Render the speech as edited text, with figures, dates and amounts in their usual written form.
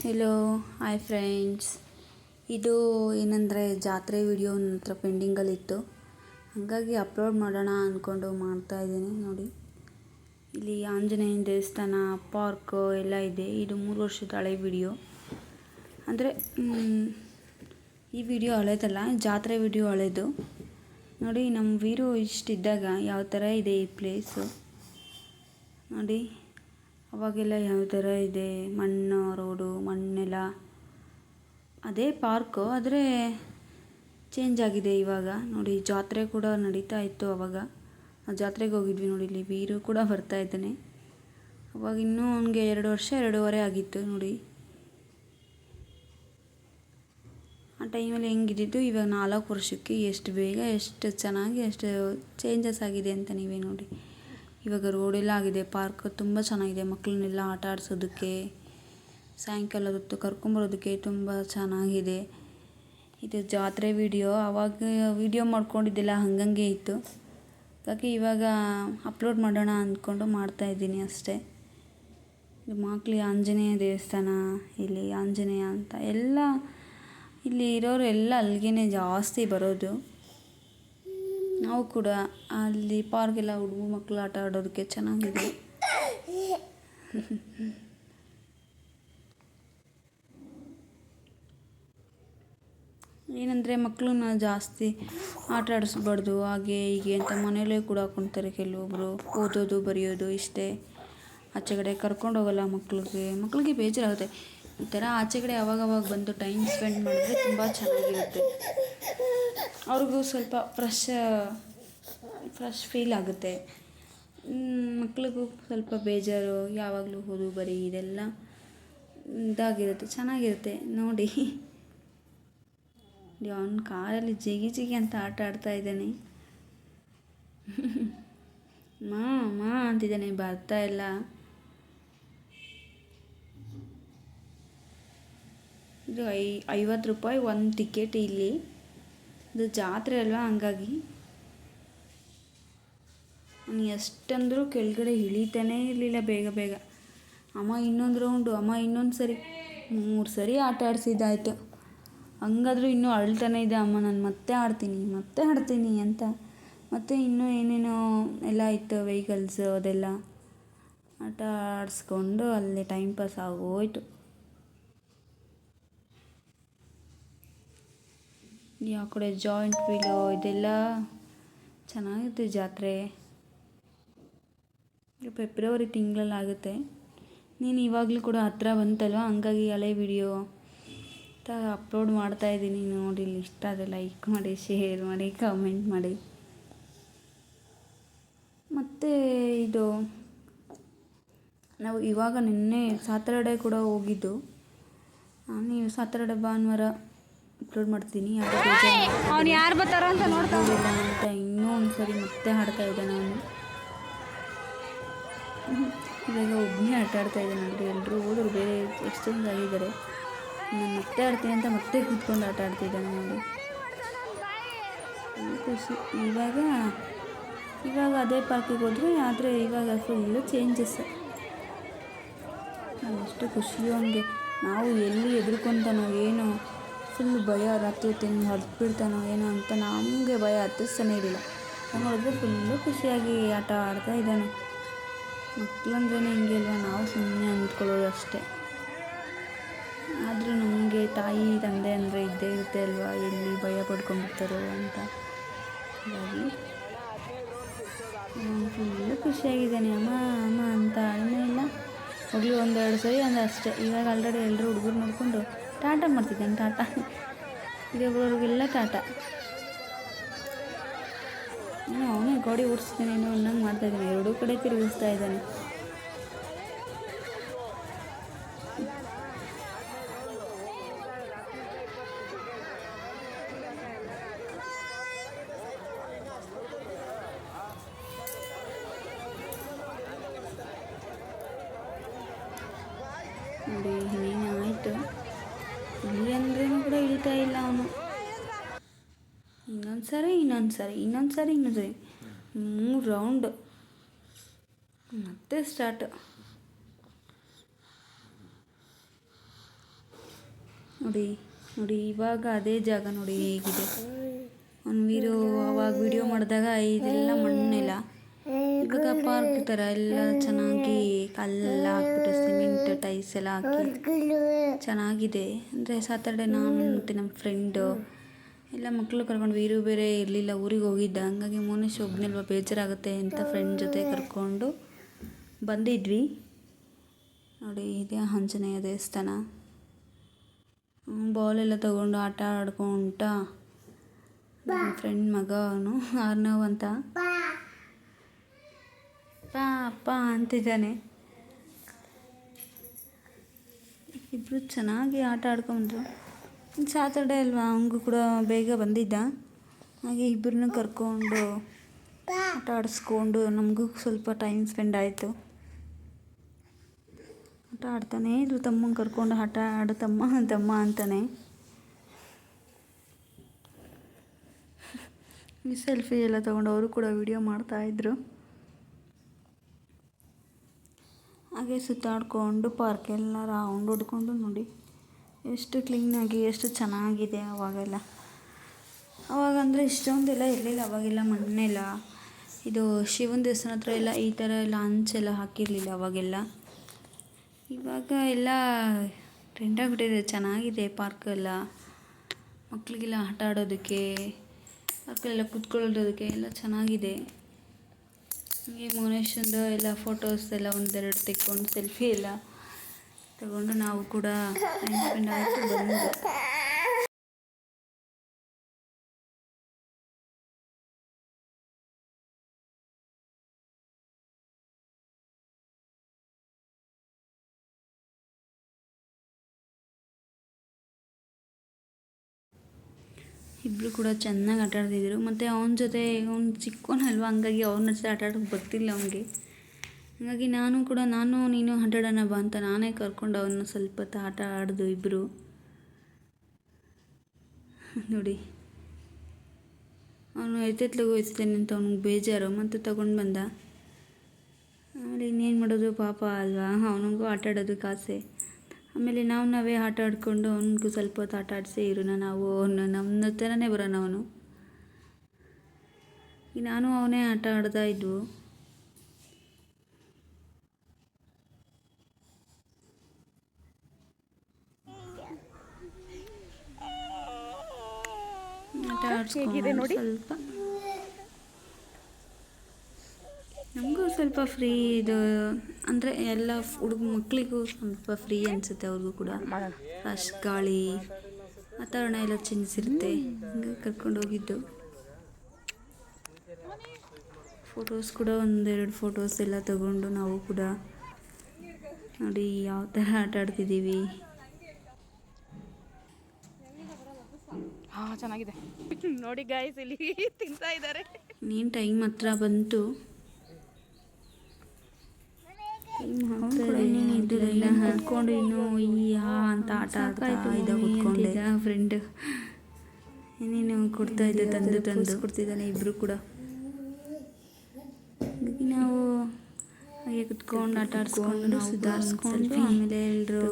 Hello hi friends. ಇದು ಏನಂದರೆ ಜಾತ್ರೆ ವಿಡಿಯೋ ನನ್ನ ಹತ್ರ ಪೆಂಡಿಂಗಲ್ಲಿತ್ತು, ಹಾಗಾಗಿ ಅಪ್ಲೋಡ್ ಮಾಡೋಣ ಅಂದ್ಕೊಂಡು ಮಾಡ್ತಾಯಿದ್ದೀನಿ. ನೋಡಿ, ಇಲ್ಲಿ ಆಂಜನೇಯನ ದೇವಸ್ಥಾನ, ಪಾರ್ಕು ಎಲ್ಲ ಇದೆ. ಇದು 3 ವರ್ಷದ ಹಳೆ ವಿಡಿಯೋ. ಅಂದರೆ ಈ ವಿಡಿಯೋ ಹಳೇದಲ್ಲ, ಜಾತ್ರೆ ವಿಡಿಯೋ ಹಳೇದು. ನೋಡಿ, ನಮ್ಮ ವೀರು ಇಷ್ಟಿದ್ದಾಗ ಯಾವ ಥರ ಇದೆ ಈ ಪ್ಲೇಸು ನೋಡಿ. ಅವಾಗೆಲ್ಲ ಯಾವ ಥರ ಇದೆ, ಮಣ್ಣು ರೋಡು, ಮಣ್ಣೆಲ್ಲ. ಅದೇ ಪಾರ್ಕು, ಆದರೆ ಚೇಂಜ್ ಆಗಿದೆ ಇವಾಗ. ನೋಡಿ, ಜಾತ್ರೆ ಕೂಡ ನಡೀತಾ ಇತ್ತು ಅವಾಗ. ಆ ಜಾತ್ರೆಗೆ ಹೋಗಿದ್ವಿ ನೋಡಿ. ಇಲ್ಲಿ ವೀರು ಕೂಡ ಬರ್ತಾ ಇದ್ದಾನೆ. ಅವಾಗ ಇನ್ನೂ ಅವನಿಗೆ 2 ವರ್ಷ 2.5 ಆಗಿತ್ತು ನೋಡಿ. ಆ ಟೈಮಲ್ಲಿ ಹೆಂಗಿದ್ದಿದ್ದು, ಇವಾಗ 4 ವರ್ಷಕ್ಕೆ ಎಷ್ಟು ಬೇಗ, ಎಷ್ಟು ಚೆನ್ನಾಗಿ, ಎಷ್ಟು ಚೇಂಜಸ್ ಆಗಿದೆ ಅಂತ ನೀವೇ ನೋಡಿ. ಇವಾಗ ರೋಡೆಲ್ಲ ಆಗಿದೆ, ಪಾರ್ಕ್ ತುಂಬ ಚೆನ್ನಾಗಿದೆ. ಮಕ್ಕಳನ್ನೆಲ್ಲ ಆಟ ಆಡಿಸೋದಕ್ಕೆ, ಸಾಯಂಕಾಲ ಹೊತ್ತು ಕರ್ಕೊಂಬರೋದಕ್ಕೆ ತುಂಬ ಚೆನ್ನಾಗಿದೆ. ಇದು ಜಾತ್ರೆ ವಿಡಿಯೋ. ಆವಾಗ ವಿಡಿಯೋ ಮಾಡ್ಕೊಂಡಿದ್ದೆಲ್ಲ ಹಂಗಂಗೆ ಇತ್ತು, ಹಾಗಾಗಿ ಇವಾಗ ಅಪ್ಲೋಡ್ ಮಾಡೋಣ ಅಂದ್ಕೊಂಡು ಮಾಡ್ತಾಯಿದ್ದೀನಿ ಅಷ್ಟೇ. ಮಕ್ಕಳಿಗೆ ಆಂಜನೇಯ ದೇವಸ್ಥಾನ, ಇಲ್ಲಿ ಆಂಜನೇಯ ಅಂತ ಎಲ್ಲ, ಇಲ್ಲಿ ಇರೋರು ಎಲ್ಲ ಅಲ್ಲಿಗೆ ಜಾಸ್ತಿ ಬರೋದು. ನಾವು ಕೂಡ ಅಲ್ಲಿ ಪಾರ್ಕೆಲ್ಲ ಹುಡುಗರು ಮಕ್ಕಳು ಆಟ ಆಡೋದಕ್ಕೆ ಚೆನ್ನಾಗಿದೆ. ಏನಂದರೆ ಮಕ್ಕಳನ್ನ ಜಾಸ್ತಿ ಆಟ ಆಡಿಸ್ಬಾರ್ದು, ಹಾಗೆ ಹೀಗೆ ಅಂತ ಮನೇಲೇ ಕೂಡ ಹಾಕ್ಕೊತಾರೆ ಕೆಲವೊಬ್ಬರು. ಓದೋದು ಬರೆಯೋದು ಇಷ್ಟೇ, ಆಚೆ ಕಡೆ ಕರ್ಕೊಂಡು ಹೋಗಲ್ಲ ಮಕ್ಕಳಿಗೆ ಬೇಜಾರಾಗುತ್ತೆ. ಈ ಥರ ಆಚೆ ಕಡೆ ಅವಾಗವಾಗ ಬಂದು ಟೈಮ್ ಸ್ಪೆಂಡ್ ಮಾಡಿದ್ರೆ ತುಂಬ ಚೆನ್ನಾಗಿರುತ್ತೆ. ಅವ್ರಿಗೂ ಸ್ವಲ್ಪ ಫ್ರೆಶ್ ಫೀಲ್ ಆಗುತ್ತೆ. ಮಕ್ಳಿಗೂ ಸ್ವಲ್ಪ ಬೇಜಾರು, ಯಾವಾಗಲೂ ಓದು ಬರೀ ಇದೆಲ್ಲ ಇದಾಗಿರುತ್ತೆ, ಚೆನ್ನಾಗಿರುತ್ತೆ ನೋಡಿ. ಅವನ ಕಾರಲ್ಲಿ ಜಿಗಿ ಅಂತ ಆಟ ಆಡ್ತಾ ಇದ್ದಾನೆ. ಮಾ ಅಂತಿದ್ದಾನೆ, ಬರ್ತಾ ಇಲ್ಲ. ಇದು 50 ರೂಪಾಯಿ ಒಂದು ಟಿಕೆಟ್. ಇಲ್ಲಿ ಇದು ಜಾತ್ರೆ ಅಲ್ವಾ, ಹಂಗಾಗಿ ಅವನು ಎಷ್ಟಂದರೂ ಕೆಳಗಡೆ ಇಳಿತಾನೇ ಇರಲಿಲ್ಲ ಬೇಗ. ಅಮ್ಮ ಇನ್ನೊಂದು ರೌಂಡು, ಅಮ್ಮ ಇನ್ನೊಂದು ಸರಿ, 3 ಸರಿ ಆಟ ಆಡಿಸಿದ್ದಾಯಿತು. ಹಂಗಾದ್ರೂ ಇನ್ನೂ ಅಳ್ತಾನೆ ಇದೆ, ಅಮ್ಮ ನಾನು ಮತ್ತೆ ಆಡ್ತೀನಿ ಅಂತ. ಮತ್ತು ಇನ್ನೂ ಏನೇನೋ ಎಲ್ಲ ಇತ್ತು, ವೆಹಿಕಲ್ಸು ಅದೆಲ್ಲ ಆಟ ಆಡಿಸ್ಕೊಂಡು ಅಲ್ಲೇ ಟೈಮ್ ಪಾಸ್ ಆಗೋಯ್ತು. ಯಾವ ಕಡೆ ಜಾಯಿಂಟ್ ವೀಲು ಇದೆಲ್ಲ ಚೆನ್ನಾಗಿರುತ್ತೆ ಜಾತ್ರೆ. ಫೆಬ್ರವರಿ ತಿಂಗಳಲ್ಲಾಗುತ್ತೆ. ನೀನು ಇವಾಗಲೂ ಕೂಡ ಹತ್ರ ಬಂತಲ್ವ, ಹಂಗಾಗಿ ಹಳೆ ವಿಡಿಯೋ ಅಪ್ಲೋಡ್ ಮಾಡ್ತಾಯಿದ್ದೀನಿ ನೋಡಿ. ಇಲ್ಲಿ ಇಷ್ಟ ಆದರೆ ಲೈಕ್ ಮಾಡಿ, ಶೇರ್ ಮಾಡಿ, ಕಮೆಂಟ್ ಮಾಡಿ. ಮತ್ತು ಇದು ನಾವು ಇವಾಗ ನಿನ್ನೆ ಸಾಟರ್ಡೆ ಕೂಡ ಹೋಗಿದ್ದು. ನೀವು ಸಾಟರ್ಡೆ ಭಾನುವಾರ ಅಪ್ಲೋಡ್ ಮಾಡ್ತೀನಿ. ಅವ್ನು ಯಾರು ಬರ್ತಾರ ಅಂತ ನೋಡ್ತಾ ಅಂತ ಇನ್ನೂ ಒಂದು ಸರಿ ಮತ್ತೆ ಆಡ್ತಾ ಇದ್ದಾನೆ ಅವನು. ಇವಾಗ ಒಬ್ಬನೇ ಆಟ ಆಡ್ತಾ ಇದ್ದಾನೆ ನೋಡಿ. ಎಲ್ಲರೂ ಹೋದ್ರು, ಬೇರೆ ಎಕ್ಸ್ಚೇಂಜ್ ಆಗಿದ್ದಾರೆ. ನಾನು ಮತ್ತೆ ಆಡ್ತೀನಿ ಅಂತ ಮತ್ತೆ ಕೂತ್ಕೊಂಡು ಆಟ ಆಡ್ತಿದ್ದಾನೆ ನೋಡಿ. ಖುಷಿ. ಇವಾಗ ಅದೇ ಪಾರ್ಕಿಗೆ ಹೋದರೆ, ಆದರೆ ಇವಾಗ ಫುಲ್ಲು ಚೇಂಜಸ್. ಎಷ್ಟು ಖುಷಿಯೋ ಹಂಗೆ. ನಾವು ಎಲ್ಲಿ ಹೆದರ್ಕೊತಾನೋ ಏನೋ, ಫುಲ್ ಭಯ, ರಾತ್ರಿ ಹೊತ್ತು ಹೊಡೆದ್ಬಿಡ್ತಾನೋ ಏನೋ ಅಂತ ನಮಗೆ ಭಯ ಹತ್ತಿಸ್ತಾನೆ ಇರಲಿಲ್ಲ. ನೋಡಿದ್ರೆ ಫುಲ್ಲು ಖುಷಿಯಾಗಿ ಆಟ ಆಡ್ತಾ ಇದ್ದಾನೆ. ಮಕ್ಕಳಂದ್ರೇ ಹಿಂಗೆ ಅಲ್ವಾ, ನಾವು ಸುಮ್ಮನೆ ಅಂದ್ಕೊಳ್ಳೋದು ಅಷ್ಟೇ. ಆದರೂ ನಮಗೆ ತಾಯಿ ತಂದೆ ಅಂದರೆ ಇದ್ದೇ ಇರುತ್ತೆ ಅಲ್ವಾ, ಎಲ್ಲಿ ಭಯ ಪಡ್ಕೊಂಡ್ಬಿಡ್ತಾರೋ ಅಂತ. ಹಾಗಾಗಿ ಫುಲ್ಲು ಖುಷಿಯಾಗಿದ್ದಾನೆ. ಅಮ್ಮ ಅಂತ ಇನ್ನೂ ಇಲ್ಲ. ಹೋಗಲಿ 1-2 ಸರಿ ಅಂದರೆ ಅಷ್ಟೇ. ಇವಾಗ ಆಲ್ರೆಡಿ ಎಲ್ಲರೂ ಹುಡುಗರು ನೋಡಿಕೊಂಡು ಟಾಟಾ ಮಾಡ್ತಿದ್ದಾನೆ. ಟಾಟಾ ಇರೋರಿಗೆಲ್ಲ ಟಾಟಾ. ಅವನೇ ಗಾಡಿ ಓಡಿಸ್ತಾನೆ ಏನೋ ಅನ್ನಂಗೆ ಮಾಡ್ತಾಯಿದ್ದಾನೆ. 2 ಕಡೆ ತಿರುಗಿಸ್ತಾ ಇದ್ದಾನೆ. ನೋಡಿ, ಇನ್ನೇನಾಯಿತು. ಇಲ್ಲಿ ಅಂದ್ರೂ ಕೂಡ ಇಳಿತಾ ಇಲ್ಲ ಅವನು. ಇನ್ನೊಂದು ಸರಿ 3 ರೌಂಡು ಮತ್ತೆ ಸ್ಟಾರ್ಟ್. ನೋಡಿ ನೋಡಿ ಇವಾಗ ಅದೇ ಜಾಗ ನೋಡಿ ಹೇಗಿದೆ. ಅವ್ನು ಅವಾಗ ವಿಡಿಯೋ ಮಾಡಿದಾಗ ಇದೆಲ್ಲ ಮಣ್ಣೆಲ್ಲ, ಇವಾಗ ಪಾರ್ಕ್ ಥರ ಎಲ್ಲ ಚೆನ್ನಾಗಿ ಕಲ್ಲೆಲ್ಲ ಹಾಕ್ಬಿಟ್ಟು ಸಿಮೆಂಟ್ ಟೈಲ್ಸ್ ಎಲ್ಲ ಹಾಕಿ ಚೆನ್ನಾಗಿದೆ. ಅಂದರೆ ಸಾಟರ್ಡೆ ನಾನು ಮತ್ತು ನಮ್ಮ ಫ್ರೆಂಡು ಎಲ್ಲ ಮಕ್ಕಳು ಕರ್ಕೊಂಡು ಬೇರೆ ಇರಲಿಲ್ಲ, ಊರಿಗೆ ಹೋಗಿದ್ದ. ಹಂಗಾಗಿ ಮೋನೇಶ್ ಒಬ್ಬನೆಲ್ವ ಬೇಜಾರಾಗುತ್ತೆ ಅಂತ ಫ್ರೆಂಡ್ ಜೊತೆ ಕರ್ಕೊಂಡು ಬಂದಿದ್ವಿ. ನೋಡಿ ಇದೆ ಆಂಜನೇಯ ದೇವಸ್ಥಾನ. ಬಾಲೆಲ್ಲ ತೊಗೊಂಡು ಆಟ ಆಡ್ಕೊಂತ ನಮ್ಮ ಫ್ರೆಂಡ್ ಮಗ ಅವನು ಆರ್ನವ್ ಅಂತ ಅಪ್ಪ ಅಂತಿದ್ದಾನೆ. ಇಬ್ಬರು ಚೆನ್ನಾಗಿ ಆಟ ಆಡ್ಕೊಂಡ್ರು. ಸಾಟರ್ಡೆ ಅಲ್ವಾ, ಅವನಿಗೂ ಕೂಡ ಬೇಗ ಬಂದಿದ್ದ. ಹಾಗೆ ಇಬ್ಬರನ್ನೂ ಕರ್ಕೊಂಡು ಆಟ ಆಡಿಸ್ಕೊಂಡು ನಮಗೂ ಸ್ವಲ್ಪ ಟೈಮ್ ಸ್ಪೆಂಡ್ ಆಯಿತು. ಆಟ ಆಡ್ತಾನೆ ಇದ್ರು, ತಮ್ಮಂಗೆ ಕರ್ಕೊಂಡು ಆಟ ಆಡು ತಮ್ಮ ಅಂತಾನೆ. ಈ ಸೆಲ್ಫಿ ಎಲ್ಲ ತೊಗೊಂಡು ಅವರು ಕೂಡ ವಿಡಿಯೋ ಮಾಡ್ತಾಯಿದ್ರು. ಹಾಗೆ ಸುತ್ತಾಡಿಕೊಂಡು ಪಾರ್ಕೆಲ್ಲ ರೌಂಡ್ ಹೊಡ್ಕೊಂಡು ನೋಡಿ ಎಷ್ಟು ಕ್ಲೀನಾಗಿ ಎಷ್ಟು ಚೆನ್ನಾಗಿದೆ. ಅವಾಗಂದರೆ ಇಷ್ಟೊಂದೆಲ್ಲ ಇರಲಿಲ್ಲ, ಅವಾಗೆಲ್ಲ ಮಣ್ಣೆಲ್ಲ. ಇದು ಶಿವನ ದೇವಸ್ಥಾನ ಹತ್ರ ಎಲ್ಲ ಈ ಥರ ಎಲ್ಲ ಹಂಚೆಲ್ಲ ಹಾಕಿರಲಿಲ್ಲ ಅವಾಗೆಲ್ಲ. ಇವಾಗ ಎಲ್ಲ ಟ್ರೆಂಡ್ ಆಗಿಬಿಟ್ಟಿದೆ, ಚೆನ್ನಾಗಿದೆ ಪಾರ್ಕೆಲ್ಲ. ಮಕ್ಕಳಿಗೆಲ್ಲ ಆಟ ಆಡೋದಕ್ಕೆ, ಪಾರ್ಕಲ್ಲೆಲ್ಲ ಕುತ್ಕೊಳ್ಳೋದಕ್ಕೆ ಎಲ್ಲ ಚೆನ್ನಾಗಿದೆ. ಹೀಗೆ ಮೋನೇಶಂದು ಎಲ್ಲ ಫೋಟೋಸ್ ಎಲ್ಲ ಒಂದೆರಡು ತೆಕ್ಕೊಂಡು ಸೆಲ್ಫಿ ಎಲ್ಲ ತಗೊಂಡು ನಾವು ಕೂಡ ಟೈಮ್ ಸ್ಪೆಂಡ್ ಆಯಿತು ಬಂದು. ಇಬ್ಬರು ಕೂಡ ಚೆನ್ನಾಗಿ ಆಟ ಆಡ್ತಿದ್ರು. ಮತ್ತು ಅವನ ಜೊತೆ ಅವ್ನು ಚಿಕ್ಕವನಲ್ವ, ಹಂಗಾಗಿ ಅವ್ನ ಜೊತೆ ಆಟ ಆಡೋಕ್ಕೆ ಬರ್ತಿಲ್ಲ ಅವನಿಗೆ. ಹಾಗಾಗಿ ನಾನು ನೀನು ಆಟ ಆಡೋಣ ಬಾ ಅಂತ ನಾನೇ ಕರ್ಕೊಂಡು ಅವನ್ನ ಸ್ವಲ್ಪ ಹೊತ್ತು ಆಟ ಆಡಿದು ಇಬ್ಬರು. ನೋಡಿ ಅವನು ಎತ್ತೆತ್ಲಿಗೆ ಹೋಗ್ತಿದ್ದಾನೆ ಅಂತ ಅವ್ನಿಗೆ ಬೇಜಾರು, ಮತ್ತು ತಗೊಂಡು ಬಂದ. ಆಮೇಲೆ ಇನ್ನೇನು ಮಾಡೋದು, ಪಾಪ ಅಲ್ವಾ, ಅವನಿಗೂ ಆಟ ಆಡೋದಕ್ಕೆ ಆಸೆ. ಆಮೇಲೆ ನಾವೇ ಆಟ ಆಡಿಕೊಂಡು ಅವನಿಗೂ ಸ್ವಲ್ಪ ಹೊತ್ತು ಆಟ ಆಡಿಸಿ ಇರೋಣ ನಾವು, ನಮ್ಮ ಥರನೇ ಬರೋಣ ಅವನು. ಈಗ ನಾನು ಅವನೇ ಆಟ ಆಡ್ತಾ ಇದ್ವು. ಆಟ ಆಡಿಸ್ಕೊಂಡು ನೋಡಿ, ಸ್ವಲ್ಪ ನಮಗೂ ಸ್ವಲ್ಪ ಫ್ರೀ ಇದು ಅಂದರೆ ಎಲ್ಲ ಮಕ್ಕಳಿಗೂ ಸ್ವಲ್ಪ ಫ್ರೀ ಅನಿಸುತ್ತೆ. ಅವ್ರಿಗೂ ಕೂಡ ಫ್ರೆಶ್ ಗಾಳಿ, ವಾತಾವರಣ ಎಲ್ಲ ಚೆಂದಿರುತ್ತೆ. ಹಂಗೆ ಕರ್ಕೊಂಡು ಹೋಗಿದ್ದು. ಫೋಟೋಸ್ ಕೂಡ ಒಂದೆರಡು ಫೋಟೋಸ್ ಎಲ್ಲ ತಗೊಂಡು ನಾವು ಕೂಡ ನೋಡಿ ಯಾವ ಥರ ಆಟ ಆಡ್ತಿದ್ದೀವಿ. ಚೆನ್ನಾಗಿದೆ ನೋಡಿ ಗಾಯ್ಸ್, ಇಲ್ಲಿ ತಿಂತಾ ಇದ್ದಾರೆ. ನೀನು ಟೈಮ್ ಹತ್ರ ಬಂತು, ಕುತ್ಕೊಂಡು ಇನ್ನೂ ಅಂತ ಆಟ ಆಡ್ತಾ ಇದ್ದ ಕುತ್ಕೊಂಡೆ. ಫ್ರೆಂಡ್ ಏನೇನು ಕೊಡ್ತಾ ಇದ್ದೆ, ತಂದು ಕೊಡ್ತಿದ್ದಾನೆ. ಇಬ್ಬರು ಕೂಡ ನಾವು ಹಾಗೆ ಕುತ್ಕೊಂಡು ಆಟ ಆಡಿಸ್ಕೊಂಡು ಸುಧಾರಿಸ್ಕೊಂಡು ಆಮೇಲೆ ಎಲ್ಲರೂ